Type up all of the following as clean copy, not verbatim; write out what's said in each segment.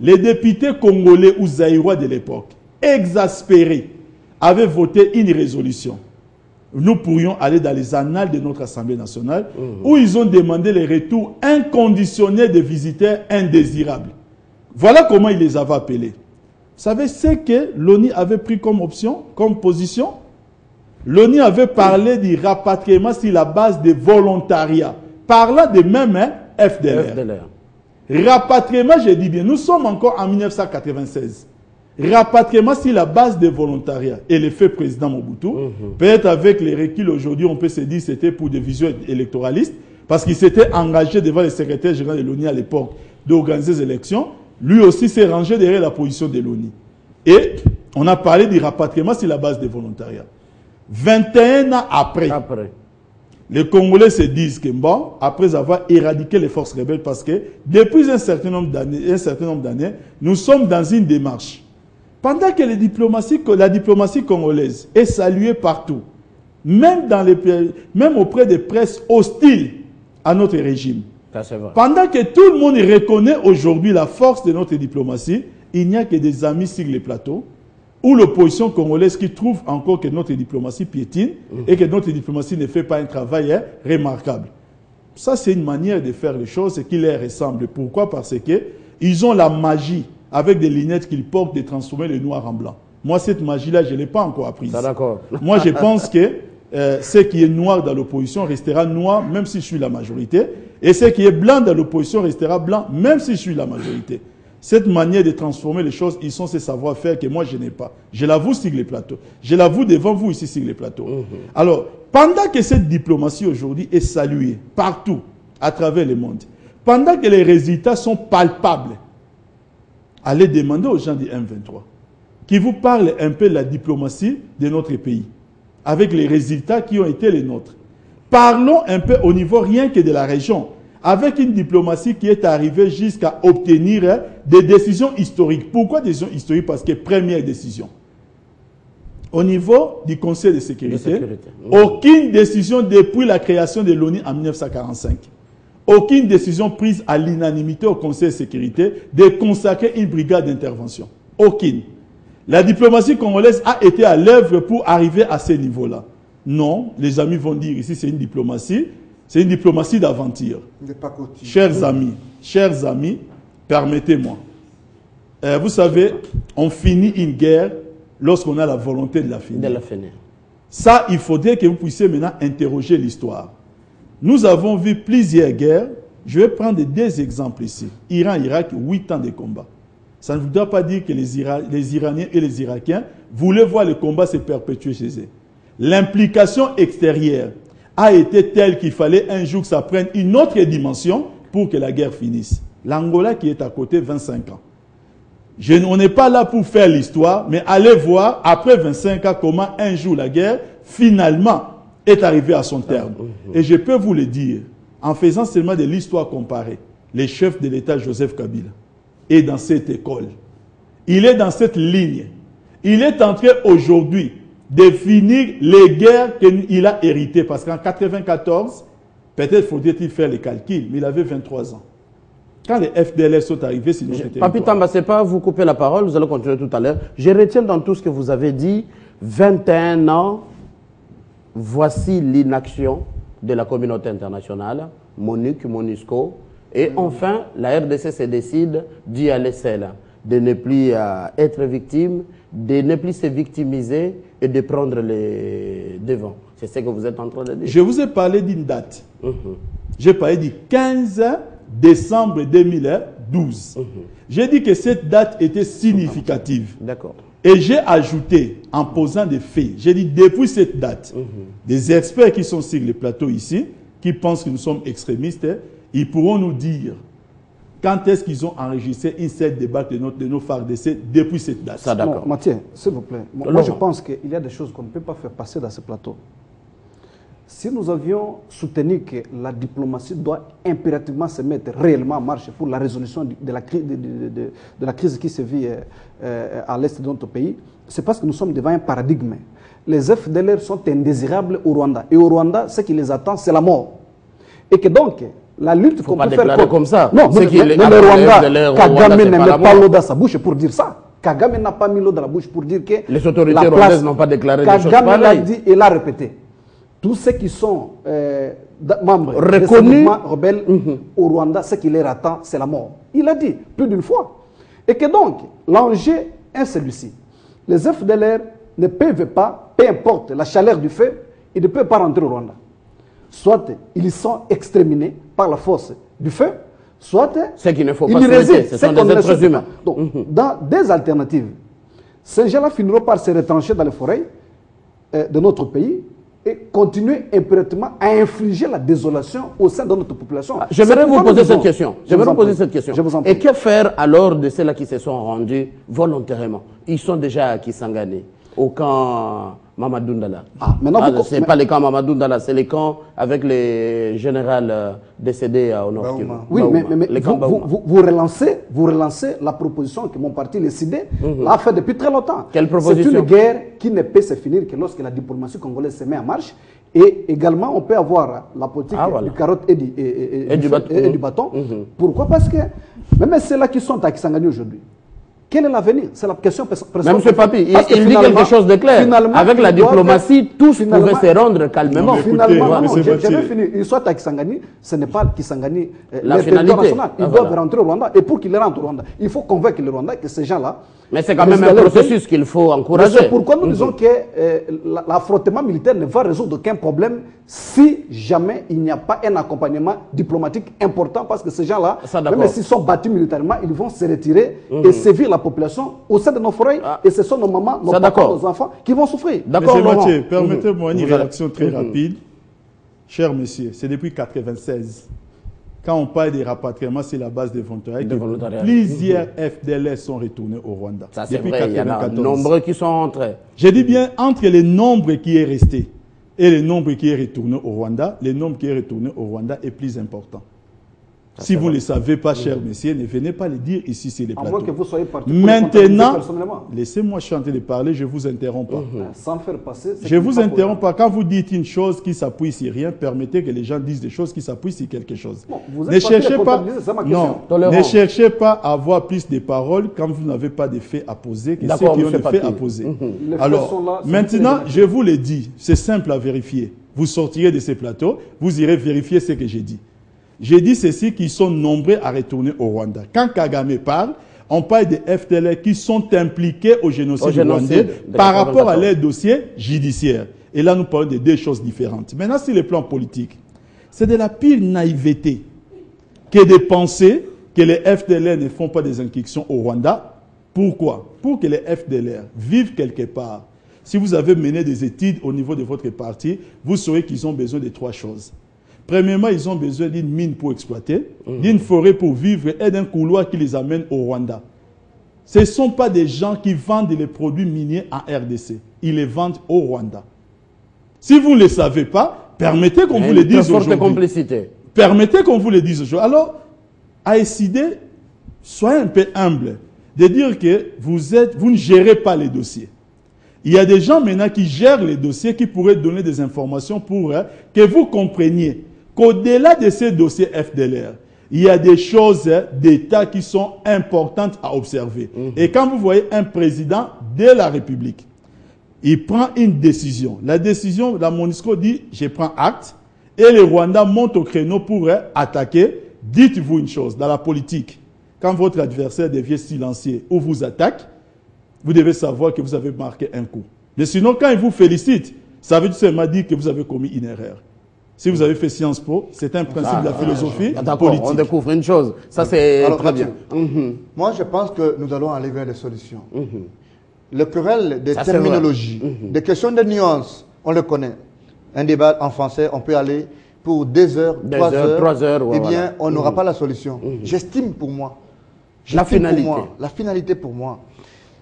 les députés congolais ou zaïrois de l'époque, exaspérés, avaient voté une résolution. Nous pourrions aller dans les annales de notre Assemblée nationale où ils ont demandé le retour inconditionnel des visiteurs indésirables. Voilà comment ils les avaient appelés. Vous savez ce que l'ONU avait pris comme option, comme position? L'ONU avait parlé du rapatriement sur la base de volontariat, parlant de même FDLR. Rapatriement, je dis bien, nous sommes encore en 1996. Rapatriement sur la base de volontariat. Et le fait président Mobutu, peut-être avec les reculs aujourd'hui, on peut se dire que c'était pour des visions électoralistes, parce qu'il s'était engagé devant le secrétaire général de l'ONU à l'époque d'organiser des élections. Lui aussi s'est rangé derrière la position de l'ONU. Et on a parlé du rapatriement sur la base de volontariat. 21 ans après, les Congolais se disent que bon, après avoir éradiqué les forces rebelles, parce que depuis un certain nombre d'années, nous sommes dans une démarche. Pendant que la diplomatie congolaise est saluée partout, même auprès des presses hostiles à notre régime, pendant que tout le monde reconnaît aujourd'hui la force de notre diplomatie, il n'y a que des amis sur les plateaux ou l'opposition congolaise qui trouve encore que notre diplomatie piétine et que notre diplomatie ne fait pas un travail remarquable. Ça, c'est une manière de faire les choses qui leur ressemble. Pourquoi? Parce qu'ils ont la magie, avec des lunettes qu'ils portent, de transformer le noir en blanc. Moi, cette magie-là, je ne l'ai pas encore apprise. Moi, je pense que ce qui est noir dans l'opposition restera noir, même si je suis la majorité. Et ce qui est blanc dans l'opposition restera blanc, même si je suis la majorité. Cette manière de transformer les choses, ils sont ces savoir-faire que moi, je n'ai pas. Je l'avoue sur les plateaux. Je l'avoue devant vous ici sur les plateaux. Alors, pendant que cette diplomatie aujourd'hui est saluée partout, à travers le monde, pendant que les résultats sont palpables, allez demander aux gens du M23 qui vous parlent un peu de la diplomatie de notre pays, avec les résultats qui ont été les nôtres. Parlons un peu au niveau rien que de la région, avec une diplomatie qui est arrivée jusqu'à obtenir des décisions historiques. Pourquoi des décisions historiques? Parce que première décision. Au niveau du Conseil de sécurité, aucune décision depuis la création de l'ONU en 1945. Aucune décision prise à l'unanimité au Conseil de sécurité de consacrer une brigade d'intervention. Aucune. La diplomatie congolaise a été à l'œuvre pour arriver à ce niveau-là. Non, les amis vont dire ici c'est une diplomatie d'aventure. Chers amis, permettez-moi. Vous savez, on finit une guerre lorsqu'on a la volonté de la finir. Ça, il faudrait que vous puissiez maintenant interroger l'histoire. Nous avons vu plusieurs guerres. Je vais prendre deux exemples ici. Iran-Irak, 8 ans de combat. Ça ne voudra pas dire que les Iraniens et les Irakiens voulaient voir le combat se perpétuer chez eux. L'implication extérieure a été telle qu'il fallait un jour que ça prenne une autre dimension pour que la guerre finisse. L'Angola qui est à côté, 25 ans. On n'est pas là pour faire l'histoire, mais allez voir, après 25 ans, comment un jour la guerre, finalement, est arrivée à son terme. Et je peux vous le dire, en faisant seulement de l'histoire comparée, le chef de l'État, Joseph Kabila, est dans cette école. Il est dans cette ligne. Il est en train aujourd'hui de finir les guerres qu'il a héritées. Parce qu'en 1994, peut-être faudrait-il faire les calculs, mais il avait 23 ans. Quand les FDLR sont arrivés, c'est notre territoire. Papi Tamba, c'est pas vous couper la parole, vous allez continuer tout à l'heure. Je retiens dans tout ce que vous avez dit, 21 ans, voici l'inaction de la communauté internationale, MONUC, MONUSCO, et enfin, la RDC se décide d'y aller seule, de ne plus être victime, de ne plus se victimiser et de prendre les devants. C'est ce que vous êtes en train de dire. Je vous ai parlé d'une date. J'ai parlé du 15 décembre 2012. J'ai dit que cette date était significative. D'accord. Et j'ai ajouté, en posant des faits, j'ai dit depuis cette date, des experts qui sont sur les plateaux ici, qui pensent que nous sommes extrémistes, ils pourront nous dire quand est-ce qu'ils ont enregistré une seule débat de nos FARDC depuis cette date. Ça, d'accord. Mathieu, s'il vous plaît. Moi, je pense qu'il y a des choses qu'on ne peut pas faire passer dans ce plateau. Si nous avions soutenu que la diplomatie doit impérativement se mettre réellement en marche pour la résolution de la crise qui se vit à l'est de notre pays, c'est parce que nous sommes devant un paradigme. Les FDLR sont indésirables au Rwanda. Et au Rwanda, ce qui les attend, c'est la mort. Et que donc, La lutte faut qu'on pas peut faire déclarer comme ça. Non, C'est mais qu'il est- le après, Rwanda, le Rwanda, Kagame c'est ne pas met la pas mort. l'eau dans sa bouche pour dire ça. Kagame n'a pas mis l'eau dans la bouche pour dire que Les autorités la rwandaises n'ont pas déclaré des choses Kagame l'a pareilles. dit et l'a répété. Tous ceux qui sont membres de ce Reconnus. mouvement rebelle au Rwanda, ce qui les attend, c'est la mort. Il l'a dit plus d'une fois. Et que donc, l'enjeu est celui-ci. Les FDLR ne peuvent pas, peu importe la chaleur du feu, ils ne peuvent pas rentrer au Rwanda. Soit ils sont exterminés par la force du feu, soit Ce qu'il ne faut ils pas y souhaiter, résistent. ce C'est sont qu'on des ne êtres souhaite humains. pas. Donc, dans des alternatives, ces gens-là finiront par se retrancher dans les forêts de notre pays et continuer impérativement à infliger la désolation au sein de notre population. J'aimerais C'est vous pourquoi poser nous cette disons- question. Je J'aimerais vous en vous poser prie. cette question. Je vous en prie. Et que faire alors de ceux-là qui se sont rendus volontairement? Ils sont déjà à Kisangani, au camp Mamadou Ndala. maintenant, vous- Ce n'est pas les camps Mamadou Ndala, c'est les camps avec les généraux décédés au Nord Kivu. Oui, Baouma. mais Les camps Baouma. vous relancez la proposition que mon parti, les CID, a fait depuis très longtemps. Quelle proposition? C'est une guerre qui ne peut se finir que lorsque la diplomatie congolaise se met en marche. Et également, on peut avoir la politique Voilà. du carotte et du bâton. Pourquoi? Parce que même ceux-là qui sont à Kisangani aujourd'hui, quel est l'avenir? C'est la question Même M. Papi, Parce que il dit finalement- quelque chose de clair. finalement, Avec la ils doivent- diplomatie, tous finalement- pouvaient se rendre calmement. Non, mais écoutez, Finalement, non, monsieur je Mathieu. vais finir. Ils sont à Kisangani, ce n'est pas Kisangani, La le territoire finalité. national. Ils Ah, doivent voilà. rentrer au Rwanda. Et pour qu'ils rentrent au Rwanda, il faut convaincre le Rwanda que ces gens-là. Mais c'est quand même un processus qu'il faut encourager. C'est pourquoi nous disons que l'affrontement militaire ne va résoudre aucun problème si jamais il n'y a pas un accompagnement diplomatique important, parce que ces gens-là, Ça, d'accord. même s'ils sont battus militairement, ils vont se retirer et sévir la population au sein de nos forêts. Et ce sont nos mamans, nos Ça, papas, d'accord. nos enfants qui vont souffrir. D'accord, Monsieur Laurent. Mathieu, permettez-moi une Vous allez- réaction très rapide. Cher monsieur, c'est depuis 1996. Quand on parle des rapatriements, c'est la base des volontariats. De volontariat. Plusieurs FDLR sont retournés au Rwanda. Ça, c'est depuis vrai, il y en a 1994. nombreux qui sont entrés. Je dis bien, entre le nombre qui est resté et le nombre qui est retourné au Rwanda, le nombre qui est retourné au Rwanda est plus important. Si vous ne le savez pas, cher messieurs, ne venez pas le dire ici sur les À moins plateaux. que vous soyez parti pour les comptabiliser Maintenant, personnellement. laissez-moi chanter de parler, je vous interromps pas. Sans faire passer. ce Je qui vous n'est pas interromps pas. Quand vous dites une chose qui s'appuie sur rien, permettez que les gens disent des choses qui s'appuient sur quelque chose. Bon, vous êtes Ne parti les cherchez pas, comptabiliser, c'est ma question. non, Tolérant. ne cherchez pas à avoir plus de paroles quand vous n'avez pas de faits à poser que ceux D'accord, qui ont monsieur des faits Papi. à poser. Les faits Alors, sont là, c'est maintenant, vous qui les je vous le dis, c'est simple à vérifier. Vous sortirez de ces plateaux, vous irez vérifier ce que j'ai dit. J'ai dit ceci, qu'ils sont nombreux à retourner au Rwanda. Quand Kagame parle, on parle des FDLR qui sont impliqués au génocide rwandais de par rapport à 94. leur dossier judiciaire. Et là, nous parlons de deux choses différentes. Maintenant, sur le plan politique, c'est de la pire naïveté que de penser que les FDLR ne font pas des incursions au Rwanda. Pourquoi? Pour que les FDLR vivent quelque part. Si vous avez mené des études au niveau de votre parti, vous saurez qu'ils ont besoin de trois choses. Premièrement, ils ont besoin d'une mine pour exploiter, d'une forêt pour vivre et d'un couloir qui les amène au Rwanda. Ce ne sont pas des gens qui vendent les produits miniers en RDC. Ils les vendent au Rwanda. Si vous ne le savez pas, permettez qu'on vous le Une dise très forte aujourd'hui. complicité. Permettez qu'on vous le dise aujourd'hui. Alors, ASID, soyez un peu humble de dire que vous ne gérez pas les dossiers. Il y a des gens maintenant qui gèrent les dossiers, qui pourraient donner des informations pour que vous compreniez qu'au-delà de ces dossiers FDLR, il y a des choses d'État qui sont importantes à observer. Et quand vous voyez un président de la République, il prend une décision. La décision, la MONUSCO dit, je prends acte, et le Rwanda monte au créneau pour attaquer. Dites-vous une chose, dans la politique, quand votre adversaire devient silencieux ou vous attaque, vous devez savoir que vous avez marqué un coup. Mais sinon, quand il vous félicite, ça veut tout simplement dire que vous avez commis une erreur. Si vous avez fait Sciences Po, c'est un principe de la philosophie D'accord, politique. on découvre une chose. Ça, c'est Alors, très bien. Moi, je pense que nous allons aller vers des solutions. Le querelle des Ça, c'est terminologies, des questions de nuances, on le connaît. Un débat en français, on peut aller pour 2 heures, 3 heures. 3 heures, ouais, eh bien, voilà. on n'aura pas la solution. J'estime pour moi. La j'estime pour finalité. moi, la finalité pour moi,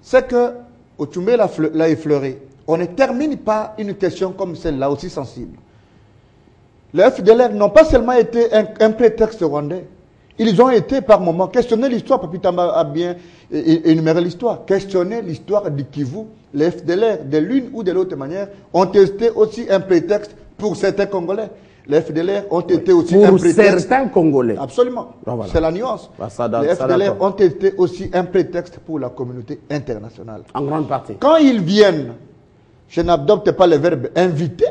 c'est que, Otumbe l'a effleuré, on ne termine pas une question comme celle-là, aussi sensible. Les FDLR n'ont pas seulement été un prétexte rwandais. Ils ont été par moments questionner l'histoire. Papi Tamba a bien énuméré l'histoire. Questionner l'histoire du Kivu. Les FDLR, de l'une ou de l'autre manière, ont testé aussi un prétexte pour certains Congolais. les FDLR ont été aussi pour un prétexte. certains Congolais. Absolument. Voilà. C'est la nuance. Bah, Les FDLR ont été aussi un prétexte pour la communauté internationale. En grande partie. Quand ils viennent, je n'adopte pas le verbe inviter.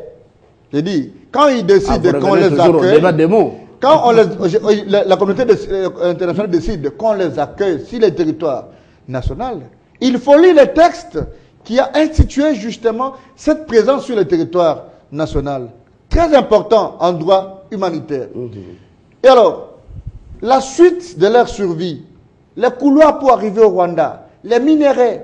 Je dis, quand ils décident qu'on les accueille, quand on la communauté internationale décide qu'on les accueille sur les territoires nationaux, il faut lire les textes qui a institué justement cette présence sur le territoire national. Très important en droit humanitaire. Et alors, la suite de leur survie, les couloirs pour arriver au Rwanda, les minéraux,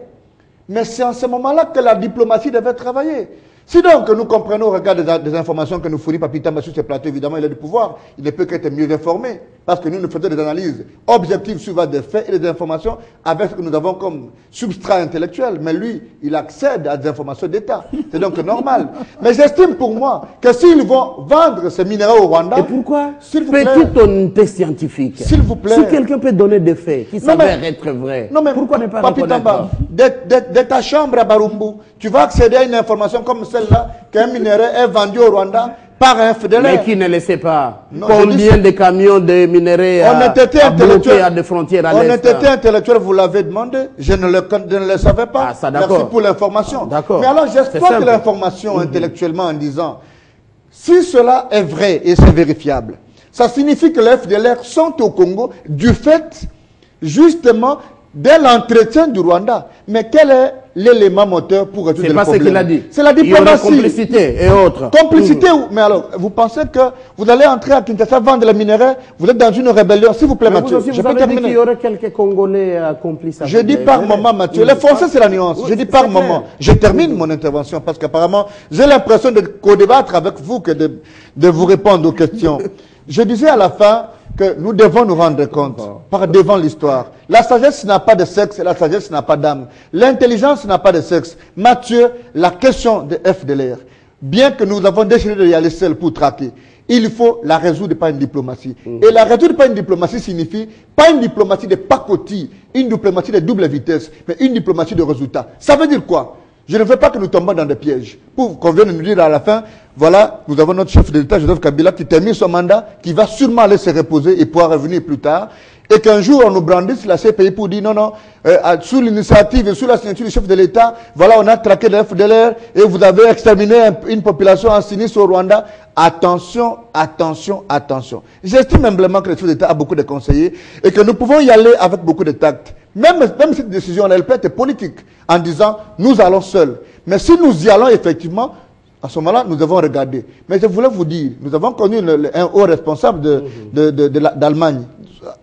mais c'est en ce moment-là que la diplomatie devait travailler. Si donc nous comprenons au regard des informations que nous fournit Papi Tamba sur ces plateaux, évidemment il a du pouvoir, il ne peut qu'être mieux informé, parce que nous faisons des analyses objectives sur des faits et des informations avec ce que nous avons comme substrat intellectuel. Mais lui, il accède à des informations d'État. C'est donc normal. Mais j'estime pour moi que s'ils vont vendre ces minéraux au Rwanda... Et pourquoi? Petite honnêteté scientifique. S'il vous plaît. Si quelqu'un peut donner des faits qui s'avèrent être vrais, pourquoi ne pas Papi Tamba, de ta chambre à Barumbu, tu vas accéder à une information comme celle-là, qu'un minerai est vendu au Rwanda par un FDLR. Mais qui ne le sait pas? Combien de camions de minerais bloqués à des frontières à l'est? Honnêteté intellectuelle, vous l'avez demandé. Je ne le savais pas. Ah, ça, merci pour l'information. D'accord. Mais alors, j'exploite l'information intellectuellement en disant, si cela est vrai et c'est vérifiable, ça signifie que les FDLR sont au Congo du fait, justement, de l'entretien du Rwanda. Mais quel est l'élément moteur pour résoudre le problème? C'est pas ce qu'il a dit. C'est la diplomatie. Il y aura complicité et autres. Complicité, mais alors, vous pensez que vous allez entrer à Kinshasa vendre les minéraux, vous êtes dans une rébellion, s'il vous plaît, Mathieu. Vous avez dit qu'il y aurait quelques Congolais complices. Je dis par moment, Mathieu. Les Français, c'est la nuance. Je dis par moment. Je termine mon intervention parce qu'apparemment, j'ai l'impression de co-débattre avec vous que de vous répondre aux questions. Je disais à la fin que nous devons nous rendre compte, par devant l'histoire. La sagesse n'a pas de sexe, la sagesse n'a pas d'âme. L'intelligence n'a pas de sexe. Mathieu, la question de FDLR, bien que nous avons décidé d'y aller seul pour traquer, il faut la résoudre par une diplomatie. Et la résoudre par une diplomatie signifie pas une diplomatie de pacotille, une diplomatie de double vitesse, mais une diplomatie de résultat. Ça veut dire quoi? Je ne veux pas que nous tombions dans des pièges. Pour qu'on vienne nous dire à la fin, voilà, nous avons notre chef de l'État, Joseph Kabila, qui termine son mandat, qui va sûrement aller se reposer et pouvoir revenir plus tard. Et qu'un jour, on nous brandisse la CPI pour dire non, non, sous l'initiative et sous la signature du chef de l'État, voilà, on a traqué le FDLR et vous avez exterminé une population en sinistre au Rwanda. Attention, attention, attention. J'estime humblement que le chef d'État a beaucoup de conseillers et que nous pouvons y aller avec beaucoup de tact. Même cette décision, elle peut être politique, en disant, nous allons seuls. Mais si nous y allons effectivement, à ce moment-là, nous devons regarder. Mais je voulais vous dire, nous avons connu un haut responsable d'Allemagne.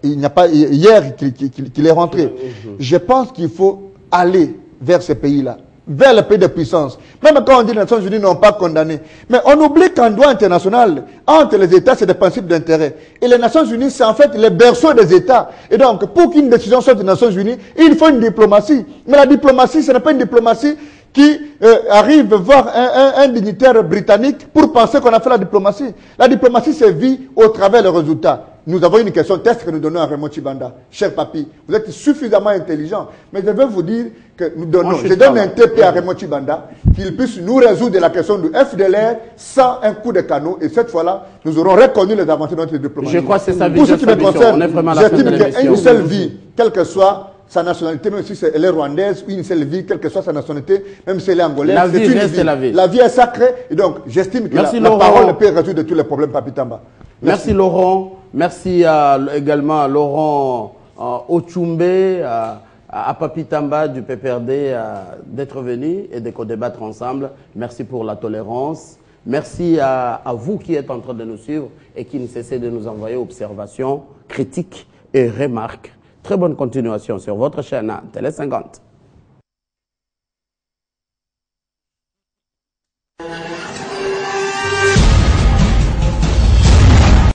Il n'y a pas hier qu'il est rentré. Je pense qu'il faut aller vers ces pays-là, vers les pays de puissance. Même quand on dit que les Nations Unies n'ont pas condamné. Mais on oublie qu'en droit international, entre les États, c'est des principes d'intérêt. Et les Nations Unies, c'est en fait les berceaux des États. Et donc, pour qu'une décision sorte des Nations Unies, il faut une diplomatie. Mais la diplomatie, ce n'est pas une diplomatie qui arrive voir un dignitaire britannique pour penser qu'on a fait la diplomatie. La diplomatie se vit au travers des résultats. Nous avons une question test que nous donnons à Raymond Tshibanda. Cher papi, vous êtes suffisamment intelligent, mais je veux vous dire que nous donnons, je donne un TP à Raymond Tshibanda, qu'il puisse nous résoudre la question du FDLR sans un coup de canot, et cette fois-là, nous aurons reconnu les avancées de notre diplomatie. Je crois que c'est sa vision. Pour ce qui me concerne, j'estime qu'il qu'une seule vie, quelle que soit sa nationalité, même si elle est rwandaise, une seule vie, quelle que soit sa nationalité, même si elle est angolaise, c'est une vie. La vie est sacrée, et donc j'estime que la parole peut résoudre tous les problèmes, Papi Tamba. Merci Laurent. Merci également à Laurent Ochumbe, à Papi Tamba du PPRD d'être venu et de co-débattre ensemble. Merci pour la tolérance. Merci à vous qui êtes en train de nous suivre et qui ne cessez de nous envoyer observations, critiques et remarques. Très bonne continuation sur votre chaîne Télé 50.